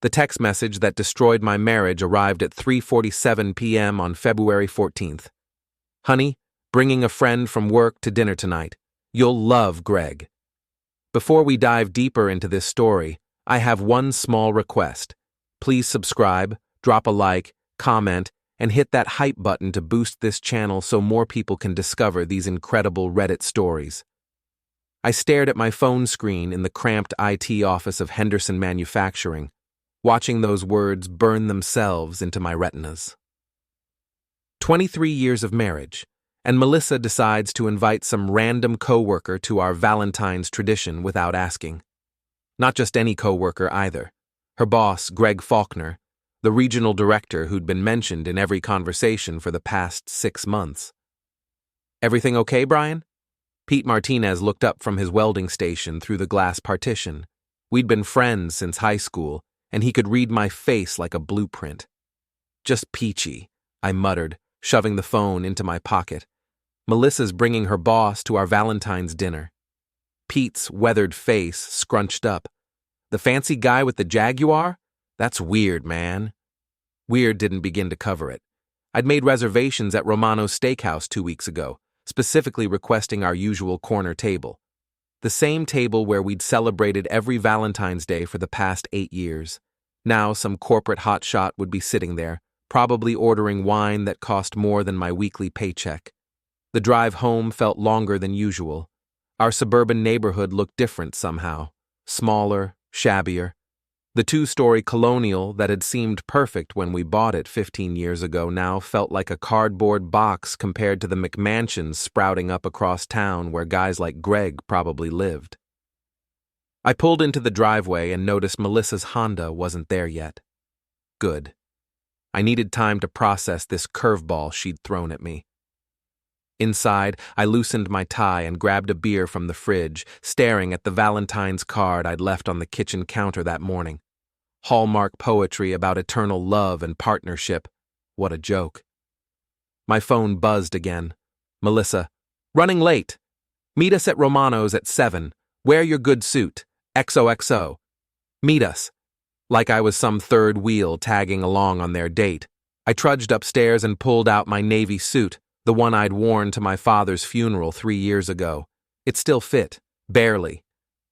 The text message that destroyed my marriage arrived at 3:47 p.m. on February 14th. Honey, bringing a friend from work to dinner tonight. You'll love Greg. Before we dive deeper into this story, I have one small request. Please subscribe, drop a like, comment, and hit that hype button to boost this channel so more people can discover these incredible Reddit stories. I stared at my phone screen in the cramped IT office of Henderson Manufacturing, watching those words burn themselves into my retinas. 23 years of marriage, and Melissa decides to invite some random coworker to our Valentine's tradition without asking. Not just any coworker either. Her boss, Greg Faulkner, the regional director who'd been mentioned in every conversation for the past 6 months. Everything okay, Brian? Pete Martinez looked up from his welding station through the glass partition. We'd been friends since high school, and he could read my face like a blueprint. Just peachy, I muttered, shoving the phone into my pocket. Melissa's bringing her boss to our Valentine's dinner. Pete's weathered face scrunched up. The fancy guy with the Jaguar? That's weird, man. Weird didn't begin to cover it. I'd made reservations at Romano's Steakhouse 2 weeks ago, specifically requesting our usual corner table. The same table where we'd celebrated every Valentine's Day for the past 8 years. Now some corporate hotshot would be sitting there, probably ordering wine that cost more than my weekly paycheck. The drive home felt longer than usual. Our suburban neighborhood looked different somehow. Smaller, shabbier. The 2-story colonial that had seemed perfect when we bought it 15 years ago now felt like a cardboard box compared to the McMansions sprouting up across town where guys like Greg probably lived. I pulled into the driveway and noticed Melissa's Honda wasn't there yet. Good. I needed time to process this curveball she'd thrown at me. Inside, I loosened my tie and grabbed a beer from the fridge, staring at the Valentine's card I'd left on the kitchen counter that morning. Hallmark poetry about eternal love and partnership. What a joke. My phone buzzed again. Melissa, running late. Meet us at Romano's at 7. Wear your good suit. XOXO. Meet us. Like I was some third wheel tagging along on their date. I trudged upstairs and pulled out my navy suit, the one I'd worn to my father's funeral 3 years ago. It still fit, barely.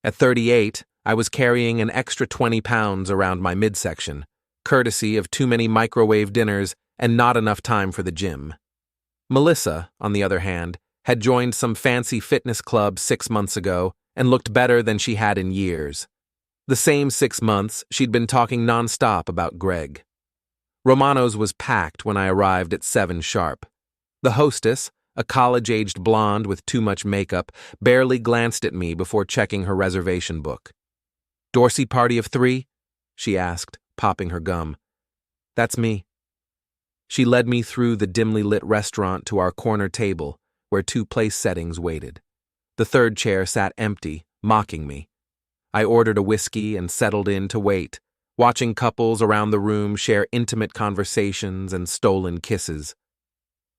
At 38, I was carrying an extra 20 pounds around my midsection, courtesy of too many microwave dinners and not enough time for the gym. Melissa, on the other hand, had joined some fancy fitness club 6 months ago and looked better than she had in years. The same 6 months, she'd been talking nonstop about Greg. Romano's was packed when I arrived at 7 sharp. The hostess, a college-aged blonde with too much makeup, barely glanced at me before checking her reservation book. Dorsey party of 3? She asked, popping her gum. That's me. She led me through the dimly lit restaurant to our corner table, where 2 place settings waited. The 3rd chair sat empty, mocking me. I ordered a whiskey and settled in to wait, watching couples around the room share intimate conversations and stolen kisses.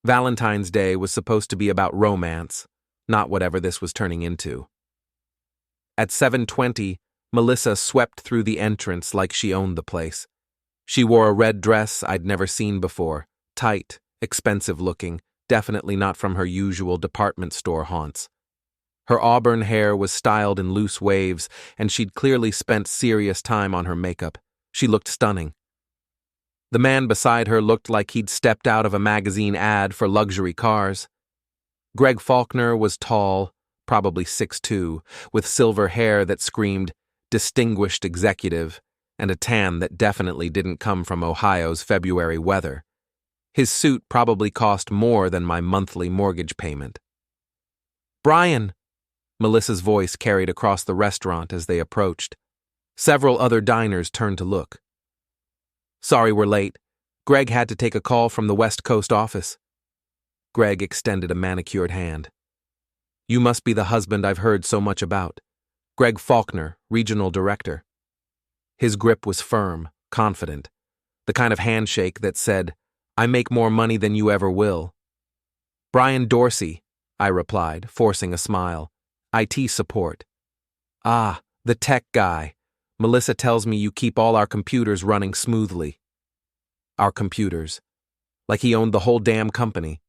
Valentine's Day was supposed to be about romance, not whatever this was turning into. At 7:20, Melissa swept through the entrance like she owned the place. She wore a red dress I'd never seen before, tight, expensive-looking, definitely not from her usual department store haunts. Her auburn hair was styled in loose waves, and she'd clearly spent serious time on her makeup. She looked stunning. The man beside her looked like he'd stepped out of a magazine ad for luxury cars. Greg Faulkner was tall, probably 6'2", with silver hair that screamed distinguished executive, and a tan that definitely didn't come from Ohio's February weather. His suit probably cost more than my monthly mortgage payment. Brian! Melissa's voice carried across the restaurant as they approached. Several other diners turned to look. Sorry we're late. Greg had to take a call from the West Coast office. Greg extended a manicured hand. You must be the husband I've heard so much about. Greg Faulkner, regional director. His grip was firm, confident, the kind of handshake that said, I make more money than you ever will. Brian Dorsey, I replied, forcing a smile. IT support. Ah, the tech guy. Melissa tells me you keep all our computers running smoothly. Our computers. Like he owned the whole damn company.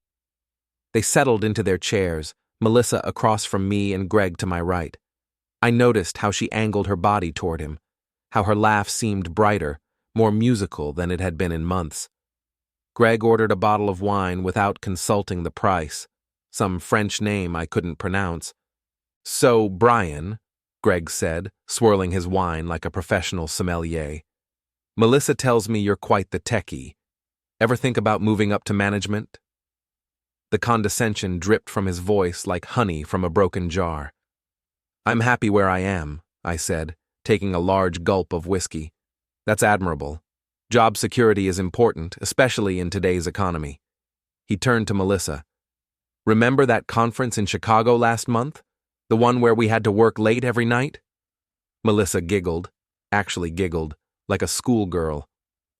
They settled into their chairs, Melissa across from me and Greg to my right. I noticed how she angled her body toward him, how her laugh seemed brighter, more musical than it had been in months. Greg ordered a bottle of wine without consulting the price, some French name I couldn't pronounce. "So, Brian," Greg said, swirling his wine like a professional sommelier, "Melissa tells me you're quite the techie. Ever think about moving up to management?" The condescension dripped from his voice like honey from a broken jar. "I'm happy where I am," I said, taking a large gulp of whiskey. "That's admirable. Job security is important, especially in today's economy." He turned to Melissa. "Remember that conference in Chicago last month? The one where we had to work late every night?" Melissa giggled, like a schoolgirl.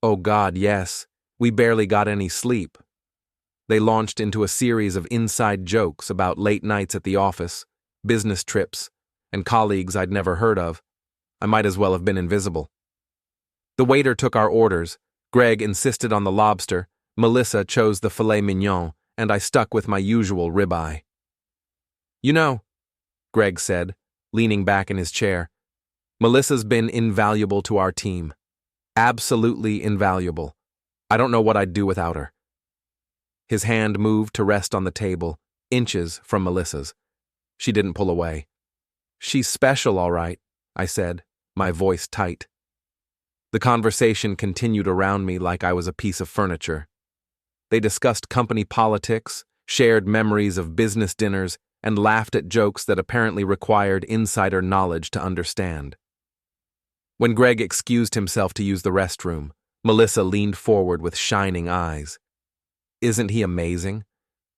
"Oh God, yes. We barely got any sleep." They launched into a series of inside jokes about late nights at the office, business trips, and colleagues I'd never heard of. I might as well have been invisible. The waiter took our orders. Greg insisted on the lobster, Melissa chose the filet mignon, and I stuck with my usual ribeye. "You know," Greg said, leaning back in his chair, "Melissa's been invaluable to our team. Absolutely invaluable. I don't know what I'd do without her." His hand moved to rest on the table, inches from Melissa's. She didn't pull away. "She's special, all right," I said, my voice tight. The conversation continued around me like I was a piece of furniture. They discussed company politics, shared memories of business dinners, and laughed at jokes that apparently required insider knowledge to understand. When Greg excused himself to use the restroom, Melissa leaned forward with shining eyes. "Isn't he amazing?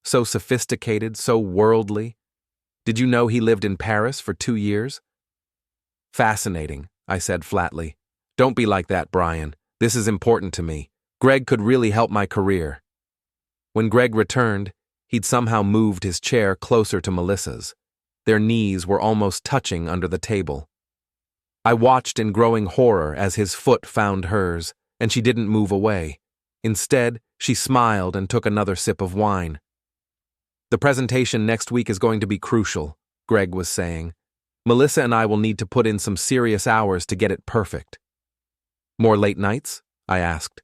So sophisticated, so worldly. Did you know he lived in Paris for 2 years?" "Fascinating," I said flatly. "Don't be like that, Brian. This is important to me. Greg could really help my career." When Greg returned, he'd somehow moved his chair closer to Melissa's. Their knees were almost touching under the table. I watched in growing horror as his foot found hers, and she didn't move away. Instead, she smiled and took another sip of wine. "The presentation next week is going to be crucial," Greg was saying. "Melissa and I will need to put in some serious hours to get it perfect." "More late nights?" I asked.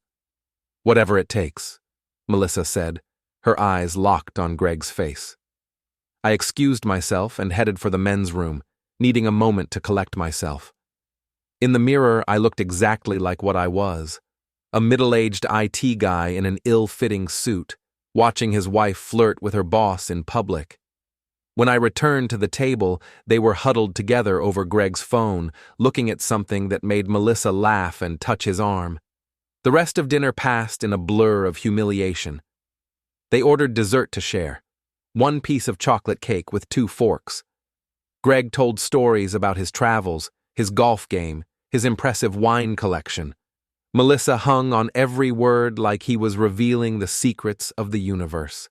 "Whatever it takes," Melissa said, her eyes locked on Greg's face. I excused myself and headed for the men's room, needing a moment to collect myself. In the mirror, I looked exactly like what I was, a middle-aged IT guy in an ill-fitting suit, watching his wife flirt with her boss in public. When I returned to the table, they were huddled together over Greg's phone, looking at something that made Melissa laugh and touch his arm. The rest of dinner passed in a blur of humiliation. They ordered dessert to share, 1 piece of chocolate cake with 2 forks. Greg told stories about his travels, his golf game, his impressive wine collection. Melissa hung on every word like he was revealing the secrets of the universe.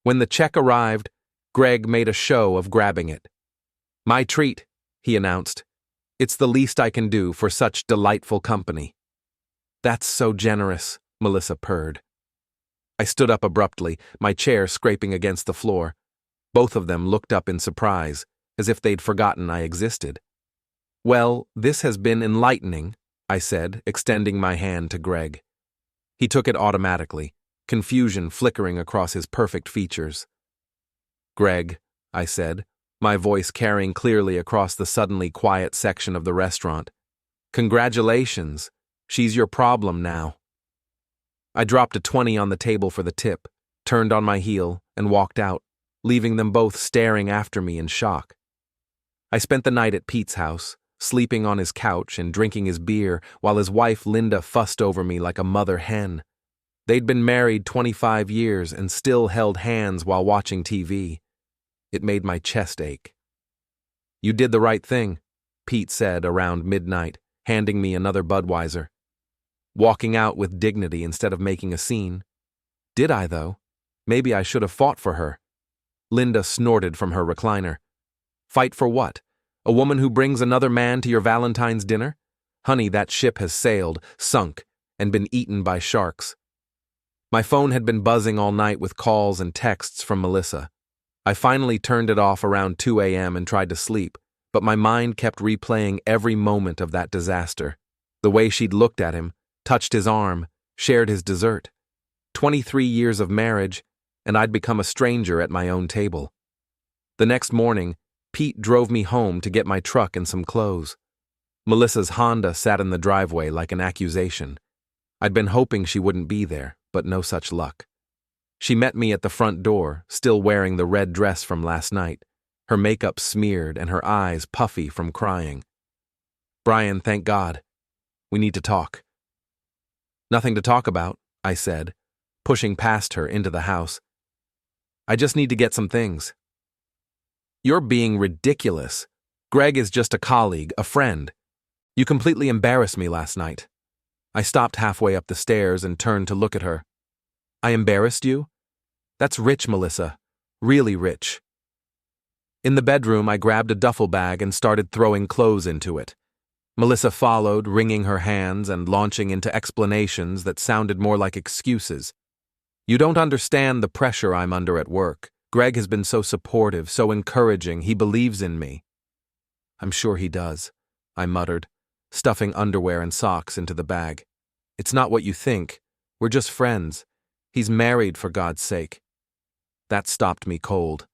When the check arrived, Greg made a show of grabbing it. "My treat," he announced. "It's the least I can do for such delightful company." "That's so generous," Melissa purred. I stood up abruptly, my chair scraping against the floor. Both of them looked up in surprise, as if they'd forgotten I existed. "Well, this has been enlightening," I said, extending my hand to Greg. He took it automatically, confusion flickering across his perfect features. "Greg," I said, my voice carrying clearly across the suddenly quiet section of the restaurant. "Congratulations. She's your problem now." I dropped a 20 on the table for the tip, turned on my heel, and walked out, leaving them both staring after me in shock. I spent the night at Pete's house, sleeping on his couch and drinking his beer while his wife Linda fussed over me like a mother hen. They'd been married 25 years and still held hands while watching TV. It made my chest ache. "You did the right thing," Pete said around midnight, handing me another Budweiser. "Walking out with dignity instead of making a scene." "Did I, though? Maybe I should have fought for her." Linda snorted from her recliner. "Fight for what? A woman who brings another man to your Valentine's dinner? Honey, that ship has sailed, sunk, and been eaten by sharks. My phone had been buzzing all night with calls and texts from Melissa. I finally turned it off around 2 a.m. and tried to sleep, but my mind kept replaying every moment of that disaster. The way she'd looked at him, touched his arm, shared his dessert. 23 years of marriage, and I'd become a stranger at my own table. The next morning, Pete drove me home to get my truck and some clothes. Melissa's Honda sat in the driveway like an accusation. I'd been hoping she wouldn't be there, but no such luck. She met me at the front door, still wearing the red dress from last night, her makeup smeared and her eyes puffy from crying. "Brian, thank God. We need to talk." "Nothing to talk about," I said, pushing past her into the house. "I just need to get some things." "You're being ridiculous. Greg is just a colleague, a friend. You completely embarrassed me last night." I stopped halfway up the stairs and turned to look at her. "I embarrassed you? That's rich, Melissa. Really rich." In the bedroom, I grabbed a duffel bag and started throwing clothes into it. Melissa followed, wringing her hands and launching into explanations that sounded more like excuses. "You don't understand the pressure I'm under at work. Greg has been so supportive, so encouraging. He believes in me." "I'm sure he does," I muttered, stuffing underwear and socks into the bag. "It's not what you think. We're just friends. He's married, for God's sake." That stopped me cold.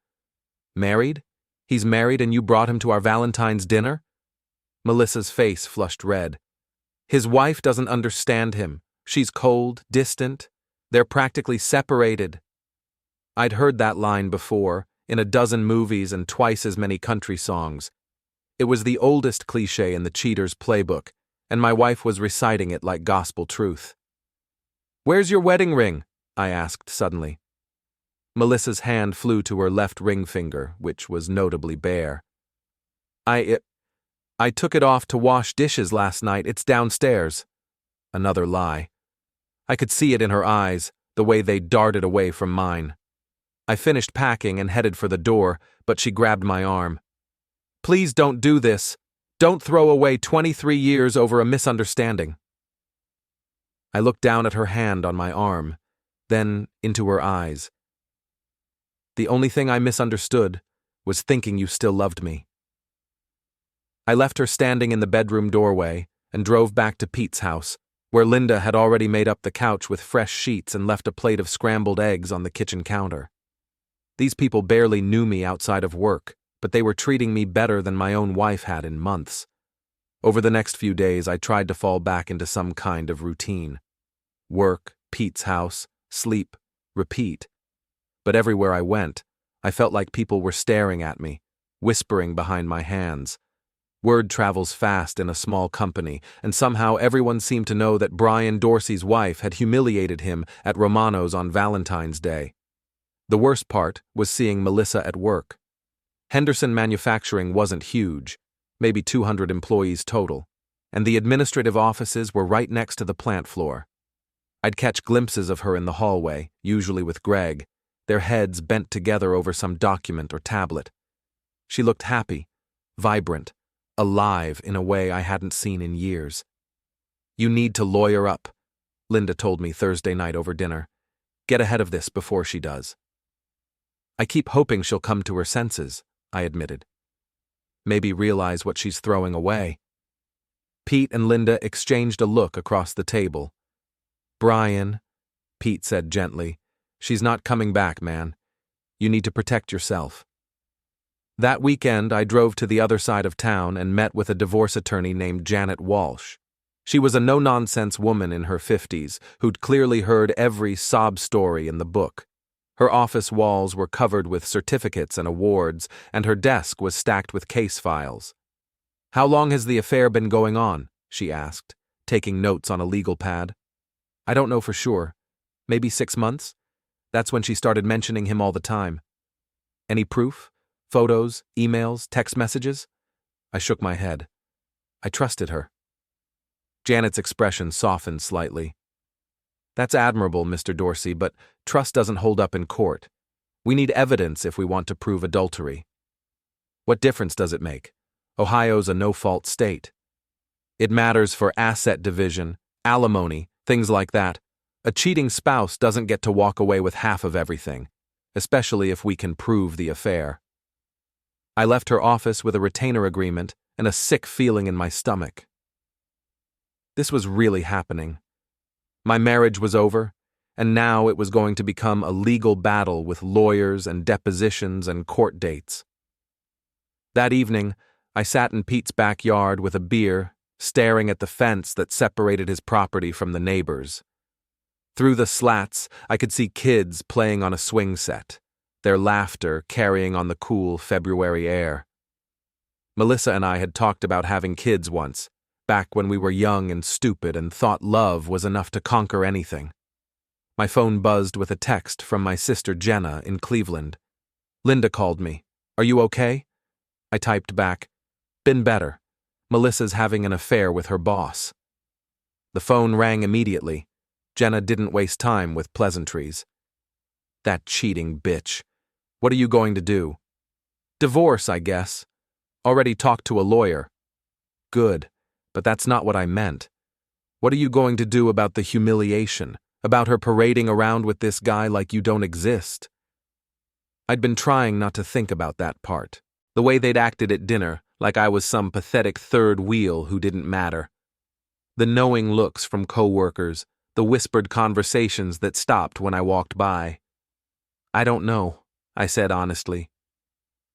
"Married? He's married and you brought him to our Valentine's dinner?" Melissa's face flushed red. "His wife doesn't understand him. She's cold, distant. They're practically separated." I'd heard that line before, in a dozen movies and twice as many country songs. It was the oldest cliché in the cheater's playbook, and my wife was reciting it like gospel truth. "Where's your wedding ring?" I asked suddenly. Melissa's hand flew to her left ring finger, which was notably bare. I took it off to wash dishes last night. It's downstairs." Another lie. I could see it in her eyes, the way they darted away from mine. I finished packing and headed for the door, but she grabbed my arm. "Please don't do this. Don't throw away 23 years over a misunderstanding." I looked down at her hand on my arm, then into her eyes. "The only thing I misunderstood was thinking you still loved me." I left her standing in the bedroom doorway and drove back to Pete's house, where Linda had already made up the couch with fresh sheets and left a plate of scrambled eggs on the kitchen counter. These people barely knew me outside of work, but they were treating me better than my own wife had in months. Over the next few days, I tried to fall back into some kind of routine. Work, Pete's house, sleep, repeat. But everywhere I went, I felt like people were staring at me, whispering behind my hands. Word travels fast in a small company, and somehow everyone seemed to know that Brian Dorsey's wife had humiliated him at Romano's on Valentine's Day. The worst part was seeing Melissa at work. Henderson Manufacturing wasn't huge, maybe 200 employees total, and the administrative offices were right next to the plant floor. I'd catch glimpses of her in the hallway, usually with Greg, their heads bent together over some document or tablet. She looked happy, vibrant, alive in a way I hadn't seen in years. "You need to lawyer up," Linda told me Thursday night over dinner. "Get ahead of this before she does." "I keep hoping she'll come to her senses," I admitted. "Maybe realize what she's throwing away." Pete and Linda exchanged a look across the table. "Brian," Pete said gently, "she's not coming back, man. You need to protect yourself." That weekend, I drove to the other side of town and met with a divorce attorney named Janet Walsh. She was a no-nonsense woman in her 50s who'd clearly heard every sob story in the book. Her office walls were covered with certificates and awards, and her desk was stacked with case files. "How long has the affair been going on?" she asked, taking notes on a legal pad. "I don't know for sure. Maybe 6 months? That's when she started mentioning him all the time." "Any proof? Photos, emails, text messages?" I shook my head. I trusted her. Janet's expression softened slightly. "That's admirable, Mr. Dorsey, but trust doesn't hold up in court. We need evidence if we want to prove adultery." "What difference does it make? Ohio's a no-fault state." It matters for asset division, alimony, things like that. A cheating spouse doesn't get to walk away with half of everything, especially if we can prove the affair. I left her office with a retainer agreement and a sick feeling in my stomach. This was really happening. My marriage was over, and now it was going to become a legal battle with lawyers and depositions and court dates. That evening, I sat in Pete's backyard with a beer, staring at the fence that separated his property from the neighbors. Through the slats, I could see kids playing on a swing set, their laughter carrying on the cool February air. Melissa and I had talked about having kids once, back when we were young and stupid and thought love was enough to conquer anything. My phone buzzed with a text from my sister Jenna in Cleveland. Linda called me. "Are you okay?" I typed back, "Been better. Melissa's having an affair with her boss." The phone rang immediately. Jenna didn't waste time with pleasantries. "That cheating bitch. What are you going to do?" "Divorce, I guess. Already talked to a lawyer." "Good, but that's not what I meant. What are you going to do about the humiliation, about her parading around with this guy like you don't exist?" I'd been trying not to think about that part. The way they'd acted at dinner, like I was some pathetic third wheel who didn't matter. The knowing looks from coworkers, the whispered conversations that stopped when I walked by. "I don't know," I said honestly.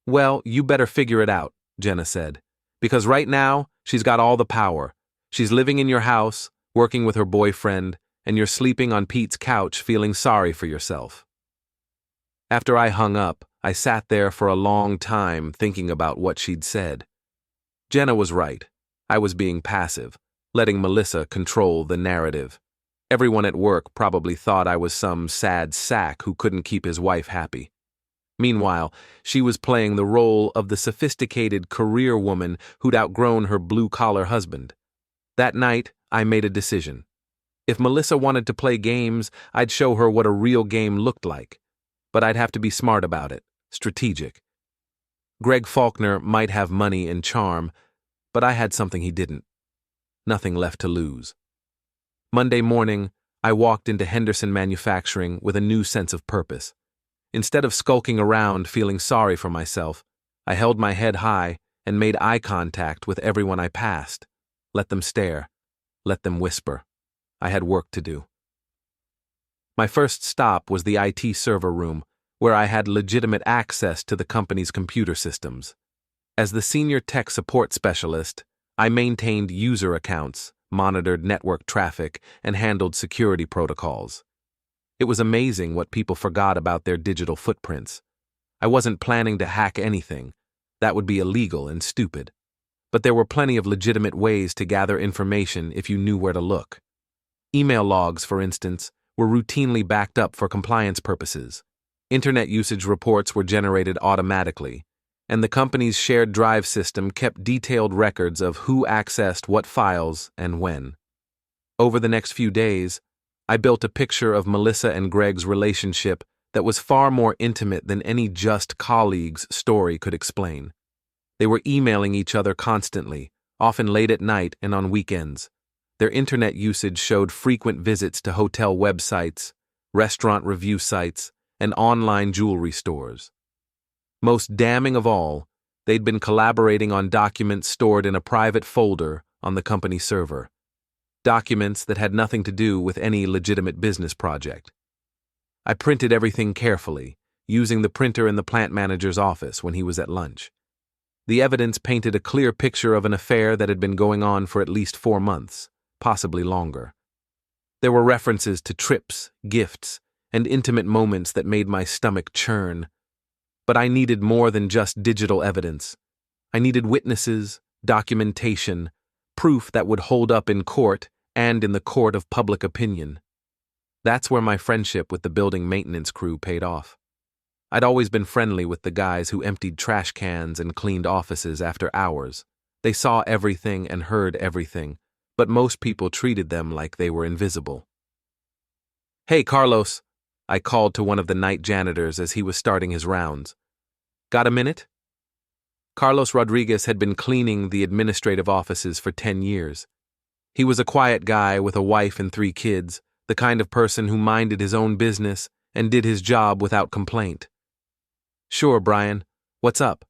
"Well, you better figure it out," Jenna said. "Because right now, she's got all the power. She's living in your house, working with her boyfriend, and you're sleeping on Pete's couch feeling sorry for yourself." After I hung up, I sat there for a long time thinking about what she'd said. Jenna was right. I was being passive, letting Melissa control the narrative. Everyone at work probably thought I was some sad sack who couldn't keep his wife happy. Meanwhile, she was playing the role of the sophisticated career woman who'd outgrown her blue-collar husband. That night, I made a decision. If Melissa wanted to play games, I'd show her what a real game looked like. But I'd have to be smart about it, strategic. Greg Faulkner might have money and charm, but I had something he didn't. Nothing left to lose. Monday morning, I walked into Henderson Manufacturing with a new sense of purpose. Instead of skulking around feeling sorry for myself, I held my head high and made eye contact with everyone I passed. Let them stare. Let them whisper. I had work to do. My first stop was the IT server room, where I had legitimate access to the company's computer systems. As the senior tech support specialist, I maintained user accounts, monitored network traffic, and handled security protocols. It was amazing what people forgot about their digital footprints. I wasn't planning to hack anything. That would be illegal and stupid. But there were plenty of legitimate ways to gather information if you knew where to look. Email logs, for instance, were routinely backed up for compliance purposes. Internet usage reports were generated automatically, and the company's shared drive system kept detailed records of who accessed what files and when. Over the next few days, I built a picture of Melissa and Greg's relationship that was far more intimate than any just colleagues' story could explain. They were emailing each other constantly, often late at night and on weekends. Their internet usage showed frequent visits to hotel websites, restaurant review sites, and online jewelry stores. Most damning of all, they'd been collaborating on documents stored in a private folder on the company server. Documents that had nothing to do with any legitimate business project. I printed everything carefully, using the printer in the plant manager's office when he was at lunch. The evidence painted a clear picture of an affair that had been going on for at least 4 months, possibly longer. There were references to trips, gifts, and intimate moments that made my stomach churn. But I needed more than just digital evidence. I needed witnesses, documentation, proof that would hold up in court and in the court of public opinion. That's where my friendship with the building maintenance crew paid off. I'd always been friendly with the guys who emptied trash cans and cleaned offices after hours. They saw everything and heard everything, but most people treated them like they were invisible. "Hey, Carlos," I called to one of the night janitors as he was starting his rounds. "Got a minute?" Carlos Rodriguez had been cleaning the administrative offices for 10 years. He was a quiet guy with a wife and 3 kids, the kind of person who minded his own business and did his job without complaint. "Sure, Brian. What's up?"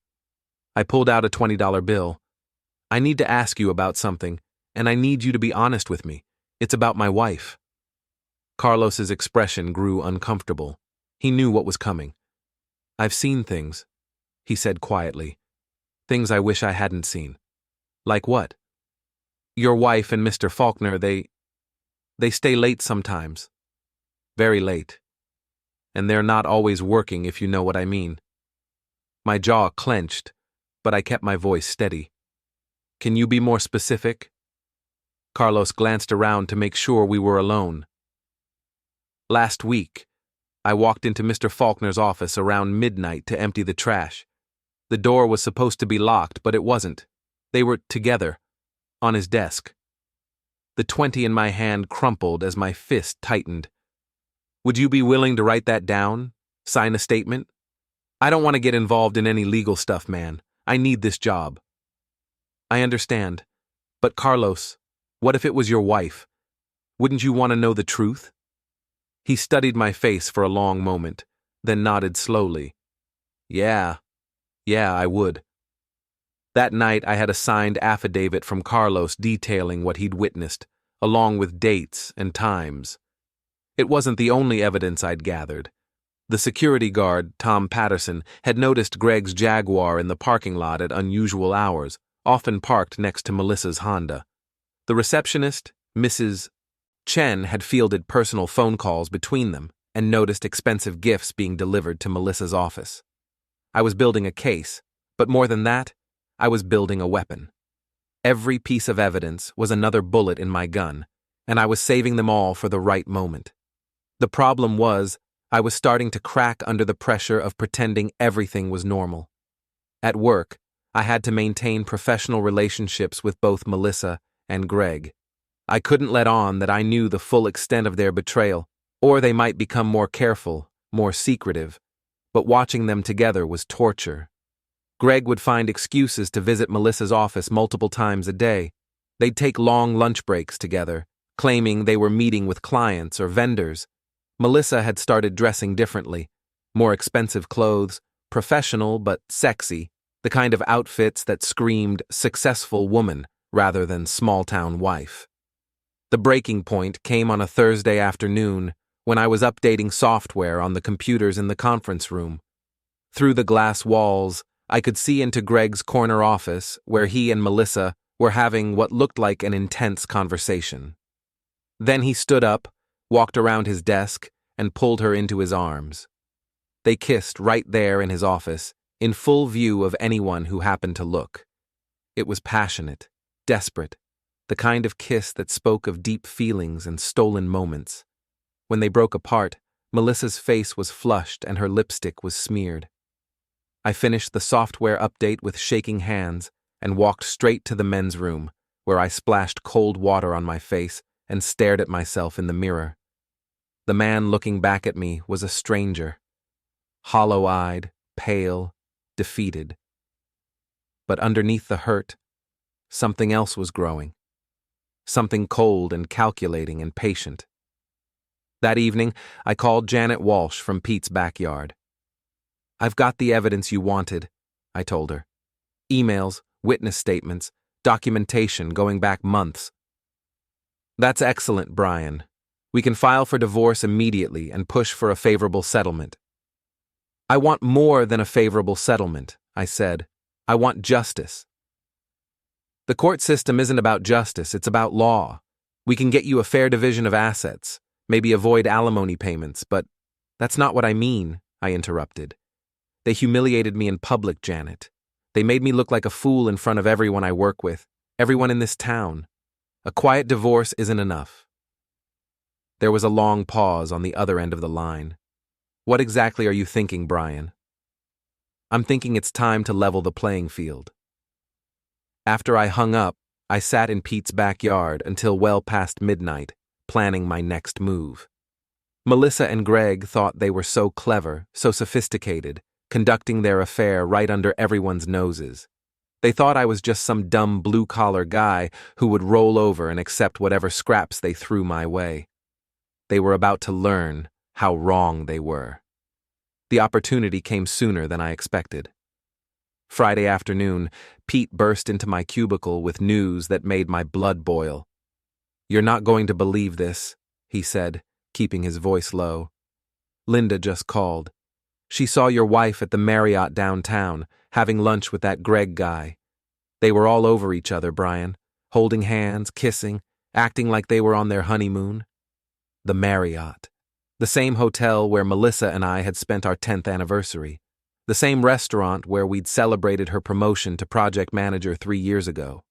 I pulled out a $20 bill. "I need to ask you about something, and I need you to be honest with me. It's about my wife." Carlos's expression grew uncomfortable. He knew what was coming. "I've seen things," he said quietly. "Things I wish I hadn't seen." "Like what?" "Your wife and Mr. Faulkner, they stay late sometimes. Very late. And they're not always working, if you know what I mean." My jaw clenched, but I kept my voice steady. "Can you be more specific?" Carlos glanced around to make sure we were alone. "Last week, I walked into Mr. Faulkner's office around midnight to empty the trash. The door was supposed to be locked, but it wasn't. They were together, on his desk." The 20 in my hand crumpled as my fist tightened. "Would you be willing to write that down? Sign a statement? I don't want to get involved in any legal stuff, man. I need this job." "I understand. But Carlos, what if it was your wife? Wouldn't you want to know the truth?" He studied my face for a long moment, then nodded slowly. Yeah, I would." That night I had a signed affidavit from Carlos detailing what he'd witnessed, along with dates and times. It wasn't the only evidence I'd gathered. The security guard, Tom Patterson, had noticed Greg's Jaguar in the parking lot at unusual hours, often parked next to Melissa's Honda. The receptionist, Mrs. Chen, had fielded personal phone calls between them and noticed expensive gifts being delivered to Melissa's office. I was building a case, but more than that, I was building a weapon. Every piece of evidence was another bullet in my gun, and I was saving them all for the right moment. The problem was, I was starting to crack under the pressure of pretending everything was normal. At work, I had to maintain professional relationships with both Melissa and Greg. I couldn't let on that I knew the full extent of their betrayal, or they might become more careful, more secretive, but watching them together was torture. Greg would find excuses to visit Melissa's office multiple times a day. They'd take long lunch breaks together, claiming they were meeting with clients or vendors. Melissa had started dressing differently, more expensive clothes, professional but sexy, the kind of outfits that screamed successful woman rather than small-town wife. The breaking point came on a Thursday afternoon when I was updating software on the computers in the conference room. Through the glass walls, I could see into Greg's corner office where he and Melissa were having what looked like an intense conversation. Then he stood up, walked around his desk, and pulled her into his arms. They kissed right there in his office, in full view of anyone who happened to look. It was passionate, desperate, the kind of kiss that spoke of deep feelings and stolen moments. When they broke apart, Melissa's face was flushed and her lipstick was smeared. I finished the software update with shaking hands and walked straight to the men's room, where I splashed cold water on my face and stared at myself in the mirror. The man looking back at me was a stranger, hollow-eyed, pale, defeated. But underneath the hurt, something else was growing. Something cold and calculating and patient. That evening, I called Janet Walsh from Pete's backyard. "I've got the evidence you wanted," I told her. "Emails, witness statements, documentation going back months." "That's excellent, Brian. We can file for divorce immediately and push for a favorable settlement." "I want more than a favorable settlement," I said. "I want justice." "The court system isn't about justice, it's about law. We can get you a fair division of assets, maybe avoid alimony payments, but that's not what I mean," I interrupted. "They humiliated me in public, Janet. They made me look like a fool in front of everyone I work with, everyone in this town. A quiet divorce isn't enough." There was a long pause on the other end of the line. "What exactly are you thinking, Brian?" "I'm thinking it's time to level the playing field." After I hung up, I sat in Pete's backyard until well past midnight, planning my next move. Melissa and Greg thought they were so clever, so sophisticated, conducting their affair right under everyone's noses. They thought I was just some dumb blue-collar guy who would roll over and accept whatever scraps they threw my way. They were about to learn how wrong they were. The opportunity came sooner than I expected. Friday afternoon, Pete burst into my cubicle with news that made my blood boil. "You're not going to believe this," he said, keeping his voice low. "Linda just called. She saw your wife at the Marriott downtown, having lunch with that Greg guy. They were all over each other, Brian, holding hands, kissing, acting like they were on their honeymoon." The Marriott. The same hotel where Melissa and I had spent our 10th anniversary. The same restaurant where we'd celebrated her promotion to project manager 3 years ago.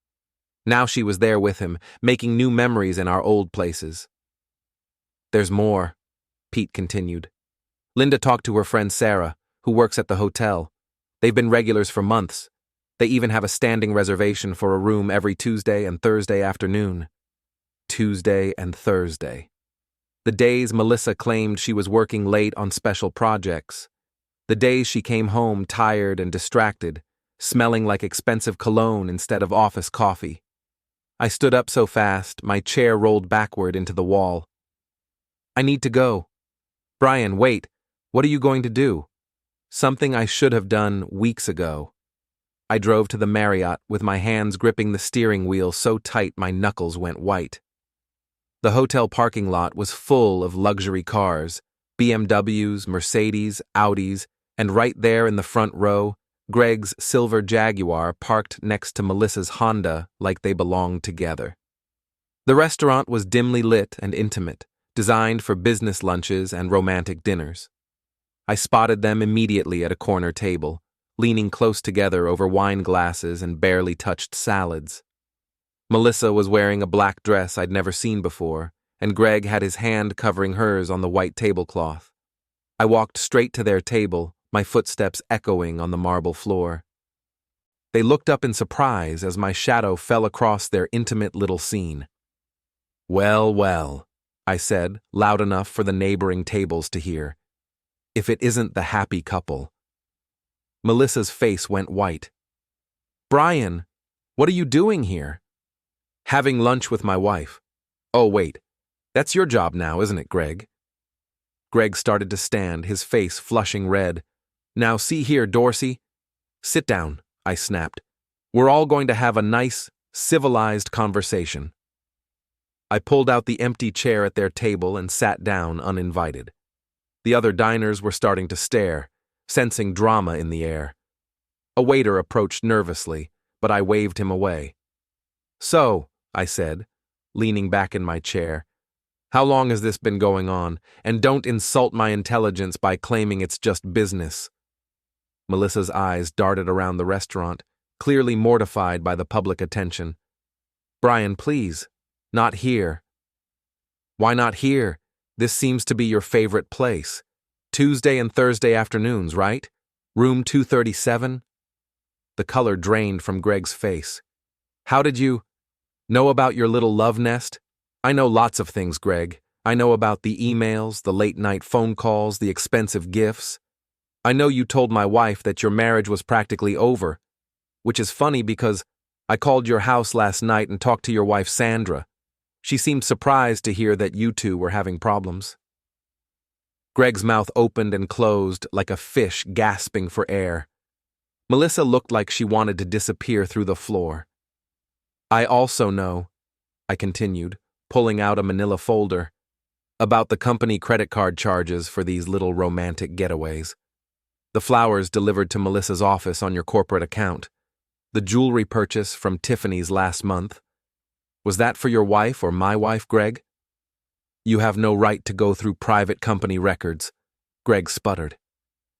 Now she was there with him, making new memories in our old places. "There's more," Pete continued. "Linda talked to her friend Sarah, who works at the hotel. They've been regulars for months. They even have a standing reservation for a room every Tuesday and Thursday afternoon." Tuesday and Thursday. The days Melissa claimed she was working late on special projects. The days she came home tired and distracted, smelling like expensive cologne instead of office coffee. I stood up so fast, my chair rolled backward into the wall. "I need to go." "Brian, wait. What are you going to do?" Something I should have done weeks ago. I drove to the Marriott with my hands gripping the steering wheel so tight my knuckles went white. The hotel parking lot was full of luxury cars, BMWs, Mercedes, Audis, and right there in the front row, Greg's silver Jaguar parked next to Melissa's Honda like they belonged together. The restaurant was dimly lit and intimate, designed for business lunches and romantic dinners. I spotted them immediately at a corner table, leaning close together over wine glasses and barely touched salads. Melissa was wearing a black dress I'd never seen before, and Greg had his hand covering hers on the white tablecloth. I walked straight to their table, my footsteps echoing on the marble floor. They looked up in surprise as my shadow fell across their intimate little scene. "Well, well," I said, loud enough for the neighboring tables to hear. "If it isn't the happy couple." Melissa's face went white. "Brian, what are you doing here?" "Having lunch with my wife." "Oh, wait. That's your job now, isn't it, Greg?" Greg started to stand, his face flushing red. "Now see here, Dorsey." "Sit down," I snapped. "We're all going to have a nice, civilized conversation." I pulled out the empty chair at their table and sat down uninvited. The other diners were starting to stare, sensing drama in the air. A waiter approached nervously, but I waved him away. "So," I said, leaning back in my chair, "how long has this been going on? And don't insult my intelligence by claiming it's just business." Melissa's eyes darted around the restaurant, clearly mortified by the public attention. "Brian, please, not here." "Why not here? This seems to be your favorite place. Tuesday and Thursday afternoons, right? Room 237? The color drained from Greg's face. "How did you know about your little love nest?" "I know lots of things, Greg. I know about the emails, the late-night phone calls, the expensive gifts. I know you told my wife that your marriage was practically over, which is funny because I called your house last night and talked to your wife Sandra. She seemed surprised to hear that you two were having problems." Greg's mouth opened and closed like a fish gasping for air. Melissa looked like she wanted to disappear through the floor. "I also know," I continued, pulling out a manila folder, "about the company credit card charges for these little romantic getaways. The flowers delivered to Melissa's office on your corporate account. The jewelry purchase from Tiffany's last month. Was that for your wife or my wife, Greg?" "You have no right to go through private company records," Greg sputtered.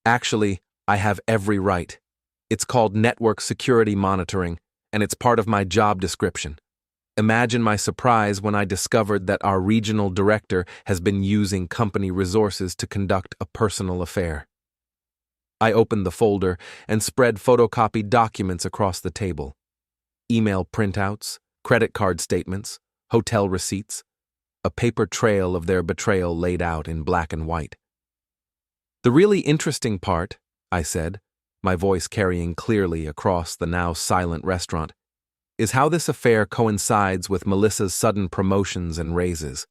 "Actually, I have every right. It's called network security monitoring, and it's part of my job description. Imagine my surprise when I discovered that our regional director has been using company resources to conduct a personal affair." I opened the folder and spread photocopied documents across the table. Email printouts, credit card statements, hotel receipts, a paper trail of their betrayal laid out in black and white. "The really interesting part," I said, my voice carrying clearly across the now silent restaurant, is how this affair coincides with Melissa's sudden promotions and raises.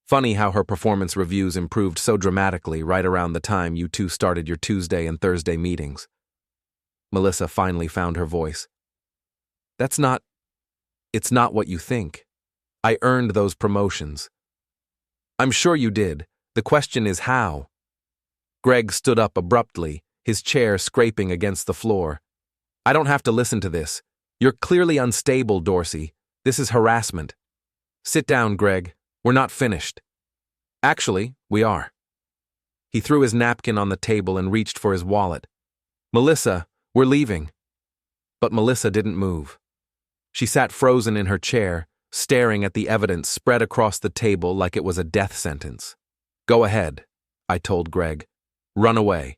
Funny how her performance reviews improved so dramatically right around the time you two started your Tuesday and Thursday meetings. Melissa finally found her voice. It's not what you think. I earned those promotions. I'm sure you did. The question is how. Greg stood up abruptly, his chair scraping against the floor. I don't have to listen to this. You're clearly unstable, Dorsey. This is harassment. Sit down, Greg. We're not finished. Actually, we are. He threw his napkin on the table and reached for his wallet. Melissa, we're leaving. But Melissa didn't move. She sat frozen in her chair, staring at the evidence spread across the table like it was a death sentence. Go ahead, I told Greg. Run away.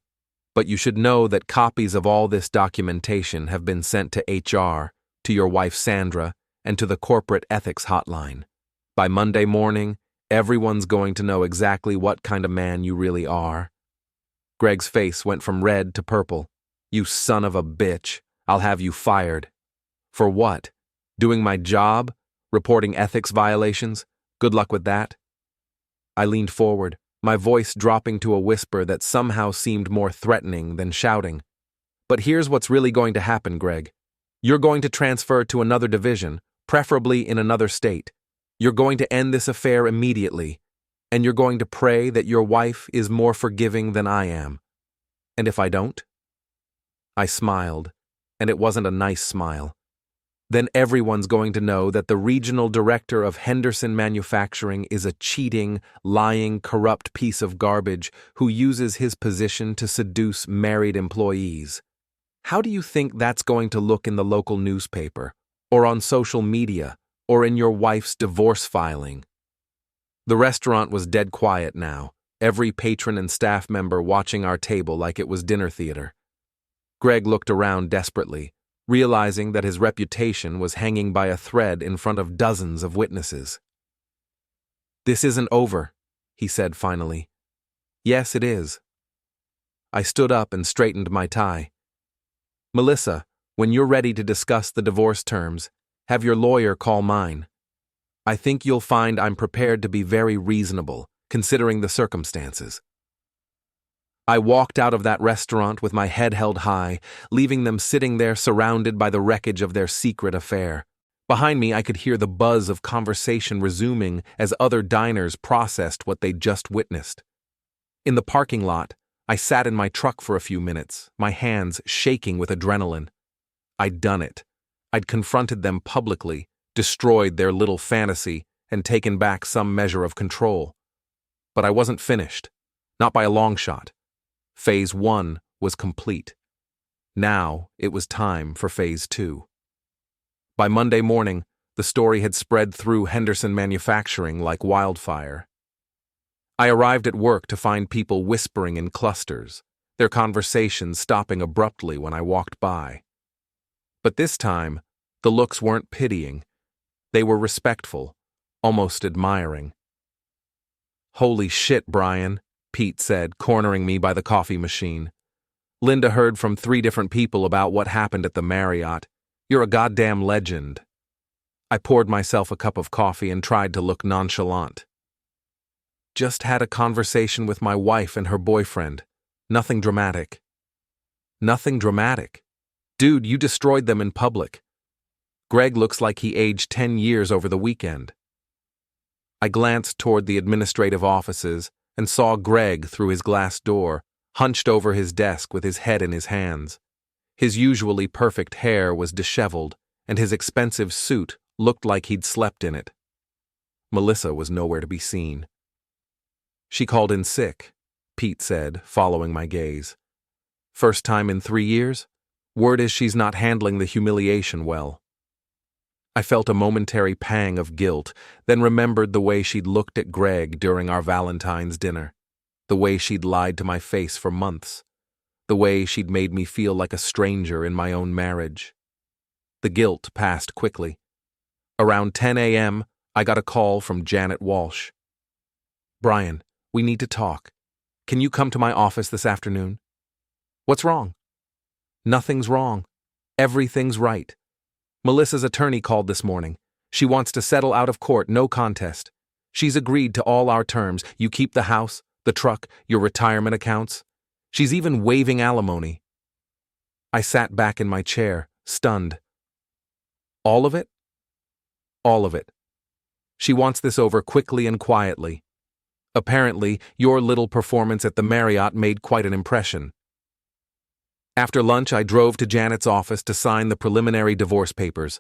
But you should know that copies of all this documentation have been sent to HR, to your wife Sandra, and to the corporate ethics hotline. By Monday morning, everyone's going to know exactly what kind of man you really are. Greg's face went from red to purple. You son of a bitch. I'll have you fired. For what? Doing my job? Reporting ethics violations? Good luck with that. I leaned forward, my voice dropping to a whisper that somehow seemed more threatening than shouting. But here's what's really going to happen, Greg. You're going to transfer to another division, preferably in another state. You're going to end this affair immediately, and you're going to pray that your wife is more forgiving than I am. And if I don't? I smiled, and it wasn't a nice smile. Then everyone's going to know that the regional director of Henderson Manufacturing is a cheating, lying, corrupt piece of garbage who uses his position to seduce married employees. How do you think that's going to look in the local newspaper, or on social media, or in your wife's divorce filing? The restaurant was dead quiet now, every patron and staff member watching our table like it was dinner theater. Greg looked around desperately, realizing that his reputation was hanging by a thread in front of dozens of witnesses. This isn't over, he said finally. Yes, it is. I stood up and straightened my tie. Melissa, when you're ready to discuss the divorce terms, have your lawyer call mine. I think you'll find I'm prepared to be very reasonable, considering the circumstances. I walked out of that restaurant with my head held high, leaving them sitting there surrounded by the wreckage of their secret affair. Behind me, I could hear the buzz of conversation resuming as other diners processed what they'd just witnessed. In the parking lot, I sat in my truck for a few minutes, my hands shaking with adrenaline. I'd done it. I'd confronted them publicly, destroyed their little fantasy, and taken back some measure of control. But I wasn't finished, not by a long shot. Phase 1 was complete. Now it was time for Phase 2. By Monday morning, the story had spread through Henderson Manufacturing like wildfire. I arrived at work to find people whispering in clusters, their conversations stopping abruptly when I walked by. But this time, the looks weren't pitying. They were respectful, almost admiring. Holy shit, Brian, Pete said, cornering me by the coffee machine. Linda heard from 3 different people about what happened at the Marriott. You're a goddamn legend. I poured myself a cup of coffee and tried to look nonchalant. Just had a conversation with my wife and her boyfriend. Nothing dramatic. Nothing dramatic? Dude, you destroyed them in public. Greg looks like he aged 10 years over the weekend. I glanced toward the administrative offices and saw Greg through his glass door, hunched over his desk with his head in his hands. His usually perfect hair was disheveled, and his expensive suit looked like he'd slept in it. Melissa was nowhere to be seen. She called in sick, Pete said, following my gaze. First time in 3 years? Word is she's not handling the humiliation well. I felt a momentary pang of guilt, then remembered the way she'd looked at Greg during our Valentine's dinner, the way she'd lied to my face for months, the way she'd made me feel like a stranger in my own marriage. The guilt passed quickly. Around 10 a.m., I got a call from Janet Walsh. Brian, we need to talk. Can you come to my office this afternoon? What's wrong? Nothing's wrong. Everything's right. Melissa's attorney called this morning. She wants to settle out of court, no contest. She's agreed to all our terms. You keep the house, the truck, your retirement accounts. She's even waiving alimony. I sat back in my chair, stunned. All of it? All of it. She wants this over quickly and quietly. Apparently, your little performance at the Marriott made quite an impression. After lunch, I drove to Janet's office to sign the preliminary divorce papers.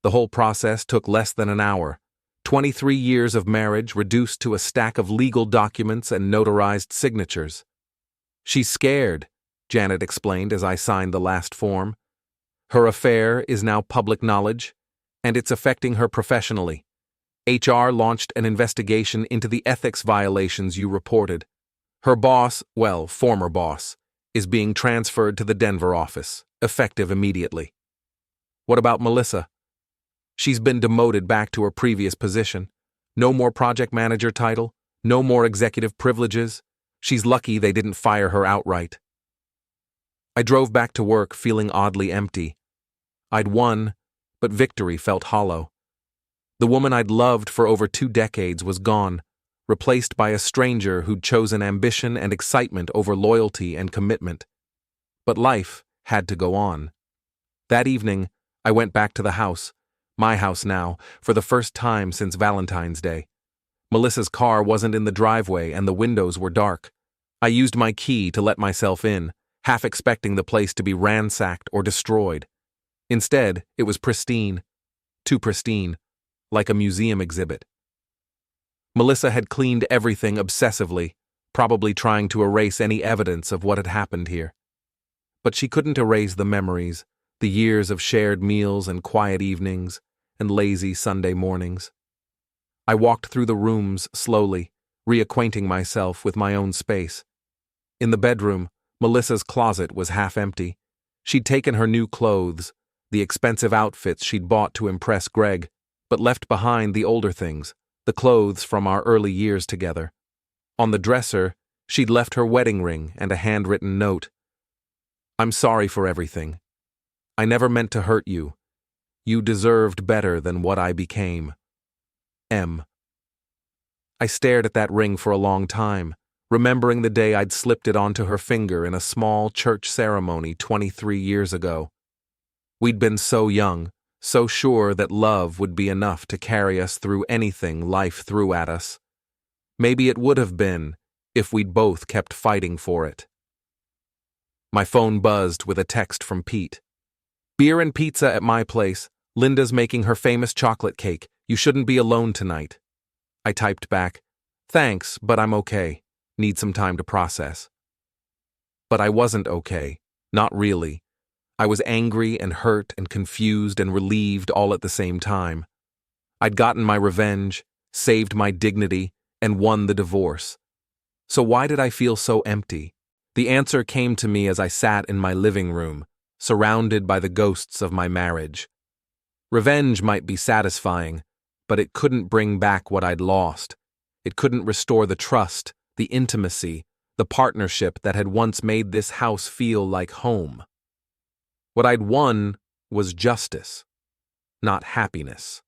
The whole process took less than an hour. 23 years of marriage reduced to a stack of legal documents and notarized signatures. She's scared, Janet explained as I signed the last form. Her affair is now public knowledge, and it's affecting her professionally. HR launched an investigation into the ethics violations you reported. Her boss, well, former boss, is being transferred to the Denver office, effective immediately. What about Melissa? She's been demoted back to her previous position. No more project manager title, no more executive privileges. She's lucky they didn't fire her outright. I drove back to work feeling oddly empty. I'd won, but victory felt hollow. The woman I'd loved for over 2 decades was gone, replaced by a stranger who'd chosen ambition and excitement over loyalty and commitment. But life had to go on. That evening, I went back to the house, my house now, for the first time since Valentine's Day. Melissa's car wasn't in the driveway and the windows were dark. I used my key to let myself in, half expecting the place to be ransacked or destroyed. Instead, it was pristine. Too pristine, like a museum exhibit. Melissa had cleaned everything obsessively, probably trying to erase any evidence of what had happened here. But she couldn't erase the memories, the years of shared meals and quiet evenings, and lazy Sunday mornings. I walked through the rooms slowly, reacquainting myself with my own space. In the bedroom, Melissa's closet was half empty. She'd taken her new clothes, the expensive outfits she'd bought to impress Greg, but left behind the older things, the clothes from our early years together. On the dresser, she'd left her wedding ring and a handwritten note. I'm sorry for everything. I never meant to hurt you. You deserved better than what I became. M. I stared at that ring for a long time, remembering the day I'd slipped it onto her finger in a small church ceremony 23 years ago. We'd been so young, so sure that love would be enough to carry us through anything life threw at us. Maybe it would have been, if we'd both kept fighting for it. My phone buzzed with a text from Pete. Beer and pizza at my place. Linda's making her famous chocolate cake. You shouldn't be alone tonight. I typed back, thanks, but I'm okay. Need some time to process. But I wasn't okay. Not really. I was angry and hurt and confused and relieved all at the same time. I'd gotten my revenge, saved my dignity, and won the divorce. So why did I feel so empty? The answer came to me as I sat in my living room, surrounded by the ghosts of my marriage. Revenge might be satisfying, but it couldn't bring back what I'd lost. It couldn't restore the trust, the intimacy, the partnership that had once made this house feel like home. What I'd won was justice, not happiness.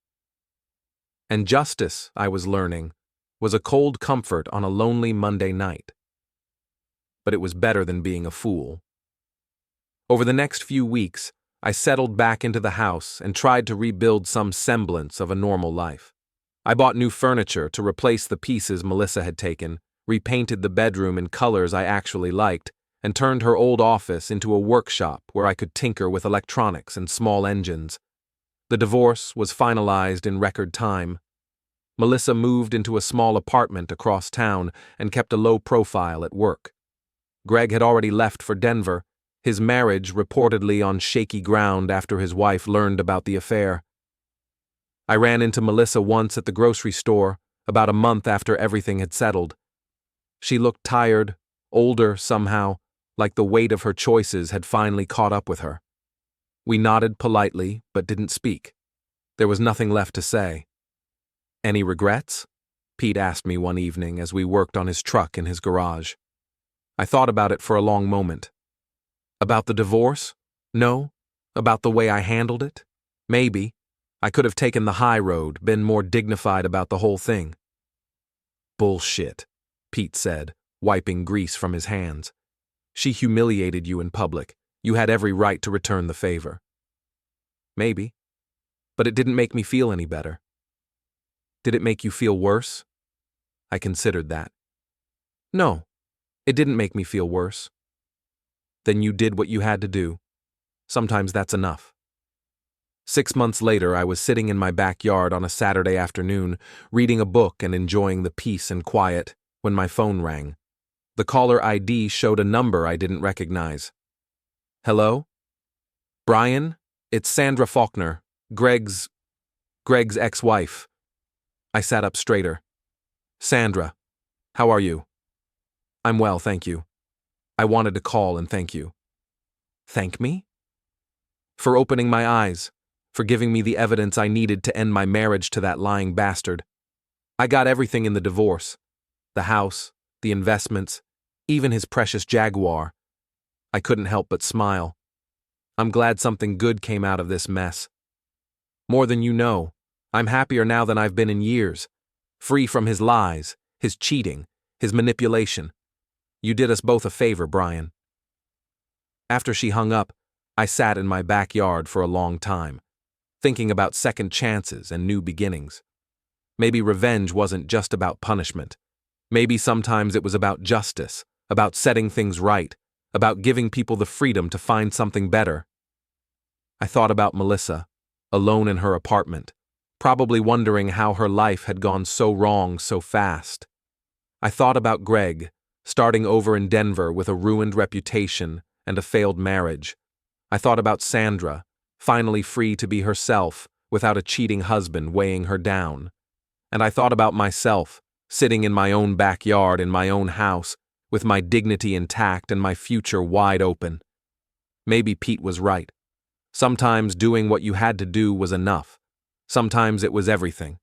And justice, I was learning, was a cold comfort on a lonely Monday night. But it was better than being a fool. Over the next few weeks, I settled back into the house and tried to rebuild some semblance of a normal life. I bought new furniture to replace the pieces Melissa had taken, repainted the bedroom in colors I actually liked, and turned her old office into a workshop where I could tinker with electronics and small engines. The divorce was finalized in record time. Melissa moved into a small apartment across town and kept a low profile at work. Greg had already left for Denver, his marriage reportedly on shaky ground after his wife learned about the affair. I ran into Melissa once at the grocery store, about a month after everything had settled. She looked tired, older somehow, like the weight of her choices had finally caught up with her. We nodded politely, but didn't speak. There was nothing left to say. Any regrets? Pete asked me one evening as we worked on his truck in his garage. I thought about it for a long moment. About the divorce? No? About the way I handled it? Maybe. I could have taken the high road, been more dignified about the whole thing. Bullshit, Pete said, wiping grease from his hands. She humiliated you in public. You had every right to return the favor. Maybe. But it didn't make me feel any better. Did it make you feel worse? I considered that. No, it didn't make me feel worse. Then you did what you had to do. Sometimes that's enough. 6 months later, I was sitting in my backyard on a Saturday afternoon, reading a book and enjoying the peace and quiet, when my phone rang. The caller ID showed a number I didn't recognize. Hello? Brian? It's Sandra Faulkner, Greg's ex-wife. I sat up straighter. Sandra, how are you? I'm well, thank you. I wanted to call and thank you. Thank me? For opening my eyes, for giving me the evidence I needed to end my marriage to that lying bastard. I got everything in the divorce. The house, the investments, even his precious Jaguar. I couldn't help but smile. I'm glad something good came out of this mess. More than you know, I'm happier now than I've been in years. Free from his lies, his cheating, his manipulation. You did us both a favor, Brian. After she hung up, I sat in my backyard for a long time, thinking about second chances and new beginnings. Maybe revenge wasn't just about punishment. Maybe sometimes it was about justice, about setting things right, about giving people the freedom to find something better. I thought about Melissa, alone in her apartment, probably wondering how her life had gone so wrong so fast. I thought about Greg, starting over in Denver with a ruined reputation and a failed marriage. I thought about Sandra, finally free to be herself without a cheating husband weighing her down. And I thought about myself, sitting in my own backyard in my own house, with my dignity intact and my future wide open. Maybe Pete was right. Sometimes doing what you had to do was enough. Sometimes it was everything.